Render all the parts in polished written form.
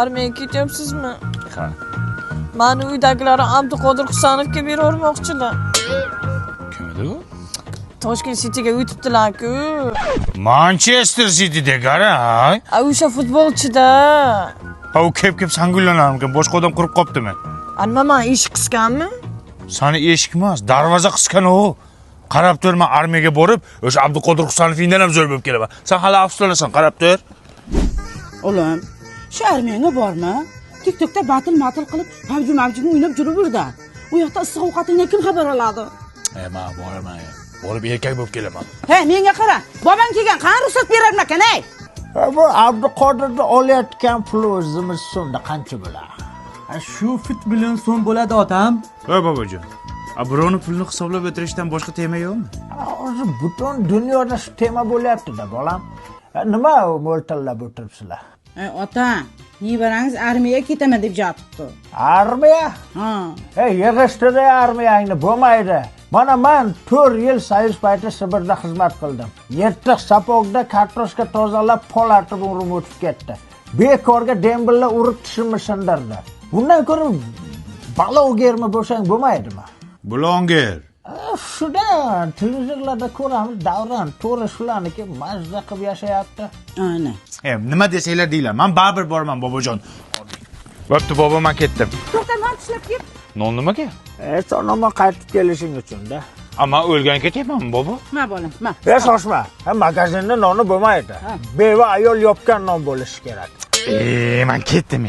Armiyaga ketyapsizmi? Ha. Mani uydagilar Abduqodir Husanovga berib Kim edi u? Toshkent City'ga o'tibdilar-ku. Manchester City'da qara. O'sha futbolchida. Ha u kep sangullanar, boshqa odam qurib qopdimi? Nima eshik qisganmi? Sani eshik emas, darvoza qisgan u. Qarab turma, armiyaga borib, o'sha Abduqodir Husanovdan ham zo'r bo'lib kelaman. Sen hali afsuslanasan, qarab tur. Oğlum, şu armiyana borma. TikTok'ta batıl qilib, PUBG o'ynab yuraverdi. U yoqda issiq ovqatingdan kim xabar oladi? Men boraman. Borib erkak bo'lib kelaman. He, menga qara. Bobang kelgan, qani ruxsat berarmikan, ey? Bu Abduqodirni olayotgan pul o'zimiz so'mda qancha bo'ladi? Shu fit million so'm bo'ladi otam. Voy bobojon. Birovni pulni hisoblab o'tirishdan boshqa tema yo'qmi? Hozir butun dunyoda shu tema bo'lyapti-da, bolam. Nima mo'ltallab o'tiribsizlar? Ota, nevarangiz armiyaga ketaman deb jotibdi. Armiya? Ha. Yig'ishtirdi armiyangni, bo'lmaydi. Mana men 4 yil soyuz payti Sibirda xizmat qildim. 7 sapogda kartoshka tozalab, polatib urib o'tib ketdi. Bekorga dembilla urib tishimni sindirdi. Bundan ko'ra balo o'germa bo'lsang bo'lmaydimi? Blonger. Shuda televizorlarda ko'ramiz, Davron to'g'ri shularniki mazza qilib yashayapti. Aynan. Nima desanglar deylar. Men baribir boraman bobojon. Bo'pti, bobo, men ketdim. To'xta, non tishlab ket. Non nimaga? Sonoma qaytib kelishing uchun-da. Amma o'lgan ketyapmanmi, bobo? Ma bolam, ma. Shoshma. Magazinda noni bo'lmaydi. Beva ayol yopgan non bo'lishi kerak. Men ketdim.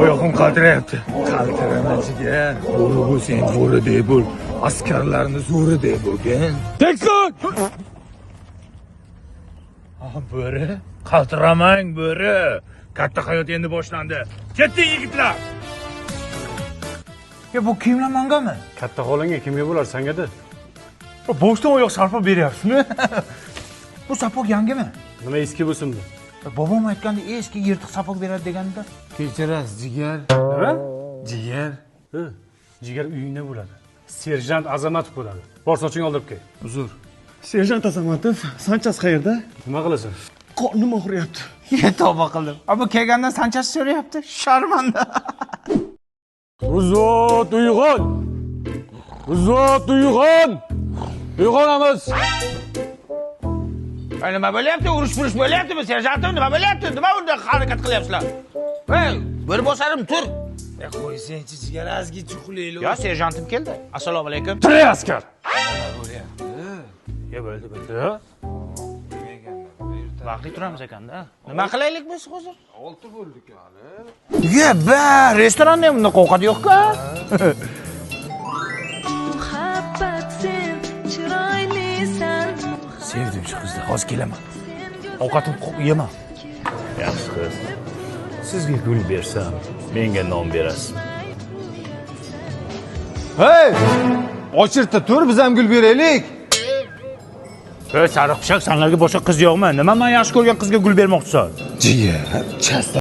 Oyog'im qaltirayapti. Qaltirama jigar. Bo'ri bo'lsang bo'riday bo'l. Askarlarni zo'riday bo'lgin. Tekson! Bo'ri? Qaltiramang, bo'ri. Katta hayot endi boshlandi. Ketdik yigitlar. Bu kimlar mangami? Katta xolangga kimga bo'lar, sanga-da? Boshdan oyoq sarflab beryapsizmi? Bu sapog yangimi? Nima eski bo'lsin-da? Bobom aytganda eski yirtiq sapog beradi deganda. Kechirasiz, jigar. Nima? Jigar. Jigar uyingda bo'ladi. Serjant Azamatov bo'ladi. Bor soching oldirib kel. Uzr. Serjant Azamatov, Sanchas qayerda? Nima qilasan? Qornim og'riyapti. Tavba qildim. Ammo kelgandan sanchasi so'rayapti. Sharmanda. Uzot uyg'on! Uzot uyg'on! Uyg'onamiz! Nima bo'lyapti? Urush bo'lyaptimi? Serjantim, nima bo'lyapti? Nima unda harakat qilyapsizlar? Hey, bir bosarim tur. Qo'ysangchi, jigar azgi chuqlaylik. Yo, serjantim keldi. Assalomu alaykum. Tiray askar! Ya bo'ldi. Vaqtli turamiz ekanda. Nima qilaylik biz hozir? 6 bo'ldik hali. Ye, restoranda ham bunday ovqat yo'q-ku. Muhabbat sen chiroylisan. Sevdim shu qizni. Hozir kelaman. Ovqatim yema. Yaxshi qiz. Sizga gul bersam, menga non berasiz. Hey! Ochirta tur, biz ham gul beraylik. Sariq pishaq, senlarga boshqa qiz yo'qmi? Nima men yaxshi ko'rgan qizga gul bermoqchisan? Jigar, chasta